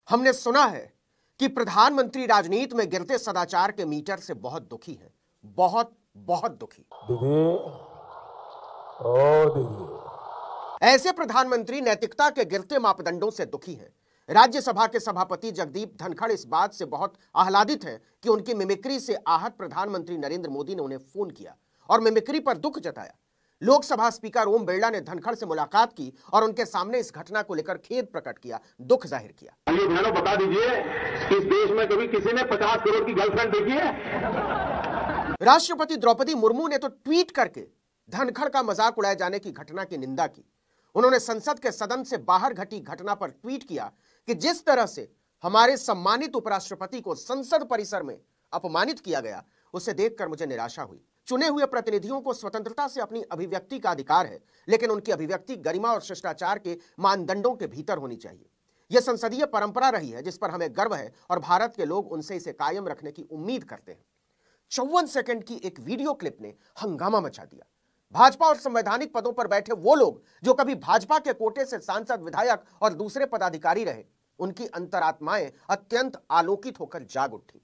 हमने सुना है कि प्रधानमंत्री राजनीति में गिरते सदाचार के मीटर से बहुत दुखी हैं, बहुत बहुत दुखी। दीदी ओ दीदी, ऐसे प्रधानमंत्री नैतिकता के गिरते मापदंडों से दुखी हैं। राज्यसभा के सभापति जगदीप धनखड़ इस बात से बहुत आह्लादित हैं कि उनकी मिमिक्री से आहत प्रधानमंत्री नरेंद्र मोदी ने उन्हें फोन किया और मिमिक्री पर दुख जताया। लोकसभा स्पीकर ओम बिरला ने धनखड़ से मुलाकात की और उनके सामने इस घटना को लेकर खेद प्रकट किया, दुख जाहिर किया। ये ध्यान बता दीजिए, इस देश में कभी किसी ने 50 करोड़ की गर्लफ्रेंड देखी है? राष्ट्रपति द्रौपदी मुर्मू ने तो ट्वीट करके धनखड़ का मजाक उड़ाए जाने की घटना की निंदा की। उन्होंने संसद के सदन से बाहर घटी घटना पर ट्वीट किया कि जिस तरह से हमारे सम्मानित उपराष्ट्रपति को संसद परिसर में अपमानित किया गया, उसे देखकर मुझे निराशा हुई। चुने हुए प्रतिनिधियों को स्वतंत्रता से अपनी अभिव्यक्ति का अधिकार है, लेकिन उनकी अभिव्यक्ति गरिमा और शिष्टाचार के मानदंडों के भीतर होनी चाहिए। यह संसदीय परंपरा रही है जिस पर हमें गर्व है और भारत के लोग उनसे इसे कायम रखने की उम्मीद करते हैं। 54 सेकंड की एक वीडियो क्लिप ने हंगामा मचा दिया। भाजपा और संवैधानिक पदों पर बैठे वो लोग जो कभी भाजपा के कोटे से सांसद, विधायक और दूसरे पदाधिकारी रहे, उनकी अंतरात्माएं अत्यंत आलोकित होकर जाग उठी।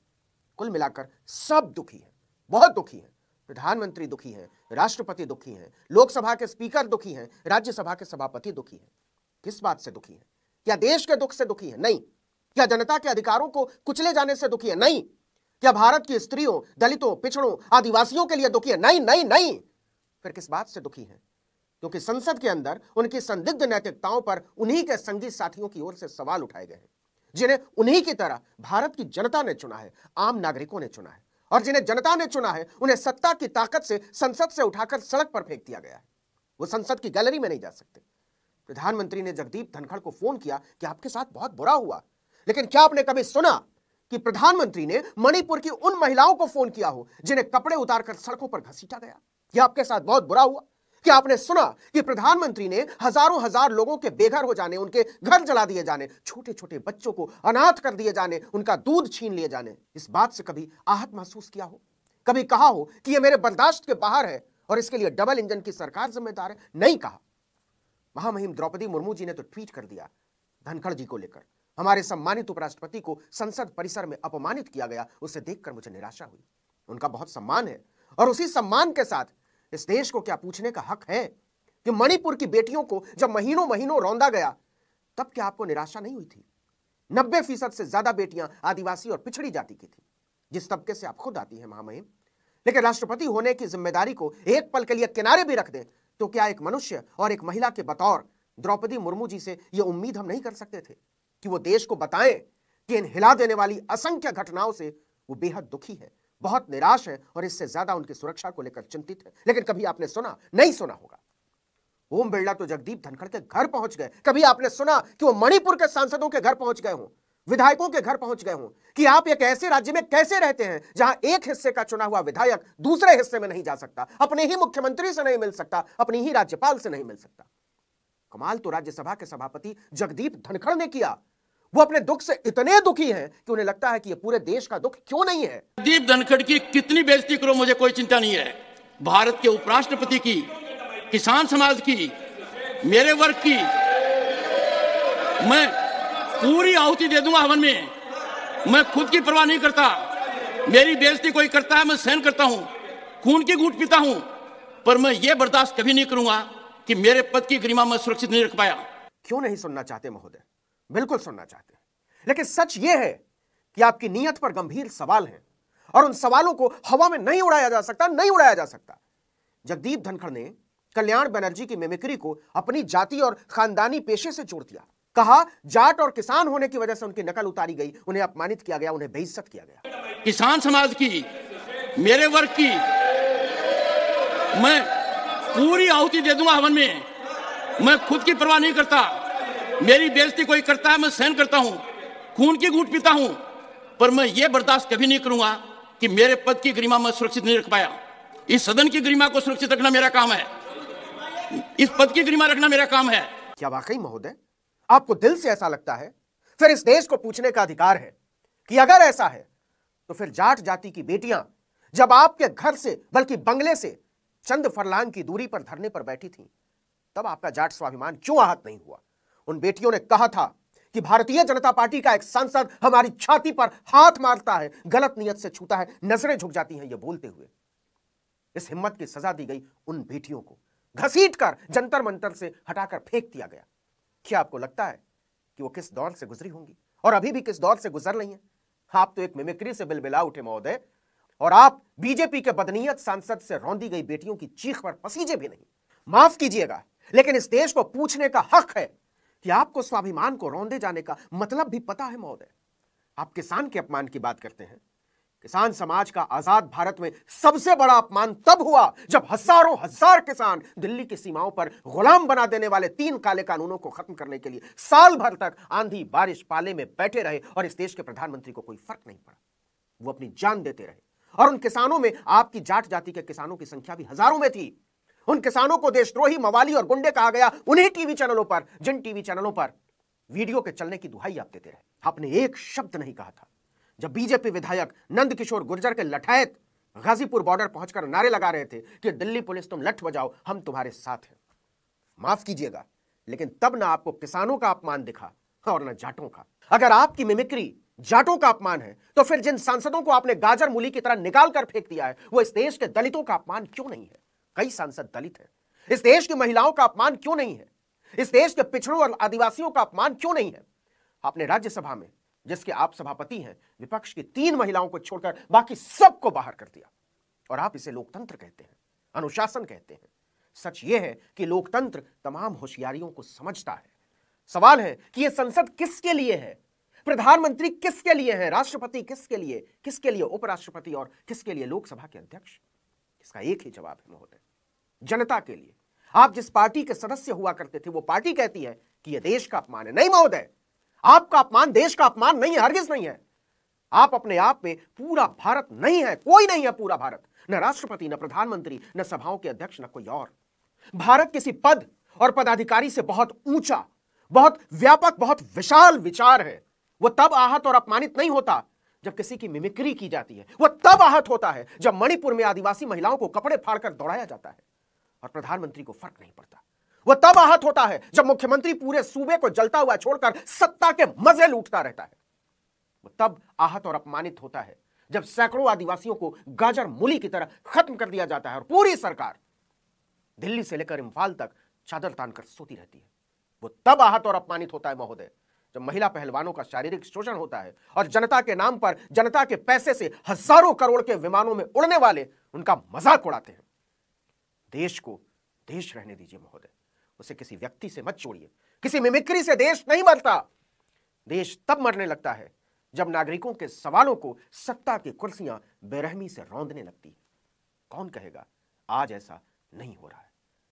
कुल मिलाकर सब दुखी हैं, बहुत दुखी हैं। प्रधानमंत्री दुखी हैं, राष्ट्रपति दुखी हैं, लोकसभा के स्पीकर दुखी हैं, राज्यसभा के सभापति दुखी हैं। किस बात से दुखी हैं? क्या देश के दुख से दुखी हैं? नहीं। क्या जनता के अधिकारों को कुचले जाने से दुखी है? नहीं। क्या भारत की स्त्रियों, दलितों, पिछड़ों, आदिवासियों के लिए दुखी है? नहीं नहीं नहीं। फिर किस बात से दुखी हैं? क्योंकि संसद के अंदर उनकी संदिग्ध नैतिकताओं पर उन्हीं के संगी साथियों की ओर से सवाल उठाए गए हैं, जिन्हें उन्हीं की तरह भारत की जनता ने चुना है, आम नागरिकों ने चुना है, और जिन्हें जनता ने चुना है उन्हें सत्ता की ताकत से संसद से उठाकर सड़क पर फेंक दिया गया है। वो संसद की गैलरी में नहीं जा सकते। प्रधानमंत्री ने जगदीप धनखड़ को फोन किया कि आपके साथ बहुत बुरा हुआ, लेकिन क्या आपने कभी सुना कि प्रधानमंत्री ने मणिपुर की उन महिलाओं को फोन किया हो जिन्हें कपड़े उतारकर सड़कों पर घसीटा गया? क्या आपके साथ बहुत बुरा हुआ? क्या आपने सुना कि प्रधानमंत्री ने हजारों हजार लोगों के बेघर हो जाने, उनके घर जला दिए जाने, छोटे छोटे बच्चों को अनाथ कर दिए जाने, उनका दूध छीन लिए जाने, इस बात से कभी आहत महसूस किया हो? कभी कहा हो कि यह मेरे बर्दाश्त के बाहर है और इसके लिए डबल इंजन की सरकार जिम्मेदार है? नहीं कहा। महामहिम द्रौपदी मुर्मू जी ने तो ट्वीट कर दिया, धनखड़ जी को लेकर हमारे सम्मानित उपराष्ट्रपति को संसद परिसर में अपमानित किया गया, उसे देखकर मुझे निराशा हुई। उनका बहुत सम्मान है और उसी सम्मान के साथ इस देश को क्या पूछने का हक है कि मणिपुर की बेटियों को जब महीनों महीनों रौंदा गया, तब क्या आपको निराशा नहीं हुई थी? 90% से ज्यादा बेटियां आदिवासी और पिछड़ी जाति की थी, जिस तबके से आप खुद आती हैं महामहिम। लेकिन राष्ट्रपति होने की जिम्मेदारी को एक पल के लिए किनारे भी रख दें तो क्या एक मनुष्य और एक महिला के बतौर द्रौपदी मुर्मू जी से यह उम्मीद हम नहीं कर सकते थे कि वो देश को बताएं कि इन हिला देने वाली असंख्य घटनाओं से वो बेहद दुखी है, बहुत निराश है और इससे ज्यादा उनकी सुरक्षा को लेकर चिंतित है? लेकिन कभी आपने सुना? नहीं सुना होगा। ओम बिरला तो जगदीप धनखड़ के घर पहुंच गए। कभी आपने सुना कि वो मणिपुर के सांसदों के घर पहुंच गए हों, विधायकों के घर पहुंच गए हों? कि आप एक ऐसे राज्य में कैसे रहते हैं जहां एक हिस्से का चुना हुआ विधायक दूसरे हिस्से में नहीं जा सकता, अपने ही मुख्यमंत्री से नहीं मिल सकता, अपनी ही राज्यपाल से नहीं मिल सकता? कमाल तो राज्यसभा के सभापति जगदीप धनखड़ ने किया। वो अपने दुख से इतने दुखी हैं कि उन्हें लगता है कि ये पूरे देश का दुख क्यों नहीं है। जगदीप धनखड़ की कितनी बेइज्जती करो, मुझे कोई चिंता नहीं है। भारत के उपराष्ट्रपति की, किसान समाज की, मेरे वर्ग की मैं पूरी आहुति दे दूंगा हवन में। मैं खुद की परवाह नहीं करता। मेरी बेइज्जती कोई करता है, मैं सहन करता हूं, खून की घूंट पीता हूं, पर मैं ये बर्दाश्त कभी नहीं करूंगा कि मेरे पद की गरिमा मैं सुरक्षित नहीं रख पाया। क्यों नहीं सुनना चाहते महोदय? बिल्कुल सुनना चाहते हैं, लेकिन सच यह है कि आपकी नीयत पर गंभीर सवाल हैं और उन सवालों को हवा में नहीं उड़ाया जा सकता, नहीं उड़ाया जा सकता। जगदीप धनखड़ ने कल्याण बनर्जी की मिमिक्री को अपनी जाति और खानदानी पेशे से जोड़ दिया। कहा जाट और किसान होने की वजह से उनकी नकल उतारी गई, उन्हें अपमानित किया गया, उन्हें बेइज्जत किया गया। किसान समाज की, मेरे वर्ग की मैं पूरी आहुति दे दूंगा हवन में। मैं खुद की परवाह नहीं करता। मेरी बेइज्जती कोई करता है, मैं सहन करता हूं, खून की घूंट पीता हूं, पर मैं ये बर्दाश्त कभी नहीं करूंगा कि मेरे पद की गरिमा मैं सुरक्षित नहीं रख पाया। इस सदन की गरिमा को सुरक्षित रखना मेरा काम है। इस पद की गरिमा रखना मेरा काम है। क्या वाकई महोदय आपको दिल से ऐसा लगता है? फिर इस देश को पूछने का अधिकार है कि अगर ऐसा है तो फिर जाट जाति की बेटियां जब आपके घर से बल्कि बंगले से चंद फरलांग की दूरी पर धरने पर बैठी थी, तब आपका जाट स्वाभिमान क्यों आहत नहीं हुआ? उन बेटियों ने कहा था कि भारतीय जनता पार्टी का एक सांसद हमारी छाती पर हाथ मारता है, गलत नियत से छूता है, नजरें झुक जाती हैं ये बोलते हुए। इस हिम्मत की सजा दी गई उन बेटियों को, घसीटकर जंतर मंतर से हटाकर फेंक दिया गया। क्या आपको लगता है कि वो किस दौर से गुजरी होंगी और अभी भी किस दौर से गुजर रही हैं? आप तो एक मिमिक्री से बिलबिला उठे महोदय, और आप बीजेपी के बदनीयत सांसद से रौंदी गई बेटियों की चीख पर पसीजे भी नहीं। माफ कीजिएगा, लेकिन इस देश को पूछने का हक है कि आपको स्वाभिमान को रौंदे जाने का मतलब भी पता है महोदय? आप किसान के अपमान की बात करते हैं। किसान समाज का आजाद भारत में सबसे बड़ा अपमान तब हुआ जब हजारों हजार किसान दिल्ली की सीमाओं पर गुलाम बना देने वाले 3 काले कानूनों को खत्म करने के लिए साल भर तक आंधी बारिश पाले में बैठे रहे और इस देश के प्रधानमंत्री को कोई फर्क नहीं पड़ा। वो अपनी जान देते रहे और उन किसानों में आपकी जाट जाति के किसानों की संख्या भी हजारों में थी। उन किसानों को देशद्रोही, मवाली और गुंडे कहा गया उन्हीं टीवी चैनलों पर, जिन टीवी चैनलों पर वीडियो के चलने की दुहाई आप देते रहे। आपने एक शब्द नहीं कहा था जब बीजेपी विधायक नंद किशोर गुर्जर के लठायत गाजीपुर बॉर्डर पहुंचकर नारे लगा रहे थे कि दिल्ली पुलिस तुम लठ बजाओ, हम तुम्हारे साथ हैं। माफ कीजिएगा, लेकिन तब ना आपको किसानों का अपमान दिखा और न जाटों का। अगर आपकी मिमिक्री जाटों का अपमान है तो फिर जिन सांसदों को आपने गाजर मूली की तरह निकाल कर फेंक दिया है वो इस देश के दलितों का अपमान क्यों नहीं है? कई सांसद दलित हैं। इस देश की महिलाओं का अपमान क्यों नहीं है? इस देश के पिछड़ों और आदिवासियों का अपमान क्यों नहीं है? आपने राज्यसभा में, जिसके आप सभापति हैं, विपक्ष की 3 महिलाओं को छोड़कर बाकी सबको बाहर कर दिया और आप इसे लोकतंत्र कहते हैं, अनुशासन कहते हैं। सच यह है कि लोकतंत्र तमाम होशियारियों को समझता है। सवाल है कि यह संसद किसके लिए है? प्रधानमंत्री किसके लिए है? राष्ट्रपति किसके लिए उपराष्ट्रपति और किसके लिए लोकसभा के अध्यक्ष? इसका एक ही जवाब है महोदय, जनता के लिए। आप जिस पार्टी के सदस्य हुआ करते थे वो पार्टी कहती है कि यह देश का अपमान है। नहीं महोदय, आपका अपमान देश का अपमान नहीं है, हरगिज नहीं है। आप अपने आप में पूरा भारत नहीं है, कोई नहीं है पूरा भारत, न राष्ट्रपति, न प्रधानमंत्री, न सभाओं के अध्यक्ष, न कोई और। भारत किसी पद और पदाधिकारी से बहुत ऊंचा, बहुत व्यापक, बहुत विशाल विचार है। वो तब आहत और अपमानित नहीं होता जब किसी की मिमिक्री की जाती है। वो तब आहत होता है जब मणिपुर में आदिवासी महिलाओं को कपड़े फाड़कर दौड़ाया जाता है और प्रधानमंत्री को फर्क नहीं पड़ता। वो तब आहत होता है जब मुख्यमंत्री पूरे सूबे को जलता हुआ छोड़कर सत्ता के मजे लूटता रहता है। वो तब आहत और अपमानित होता है जब सैकड़ों आदिवासियों को गाजर मूली की तरह खत्म कर दिया जाता है और पूरी सरकार दिल्ली से लेकर इम्फाल तक चादर तानकर सोती रहती है। वो तब आहत और अपमानित होता है महोदय जब महिला पहलवानों का शारीरिक शोषण होता है और जनता के नाम पर, जनता के पैसे से हजारों करोड़ के विमानों में उड़ने वाले उनका मजाक उड़ाते हैं। देश को देश रहने दीजिए महोदय, उसे किसी व्यक्ति से मत जोड़िए। किसी मिमिक्री से देश नहीं मरता। देश तब मरने लगता है जब नागरिकों के सवालों को सत्ता की कुर्सियां बेरहमी से रौंदने लगती है। कौन कहेगा आज ऐसा नहीं हो रहा है?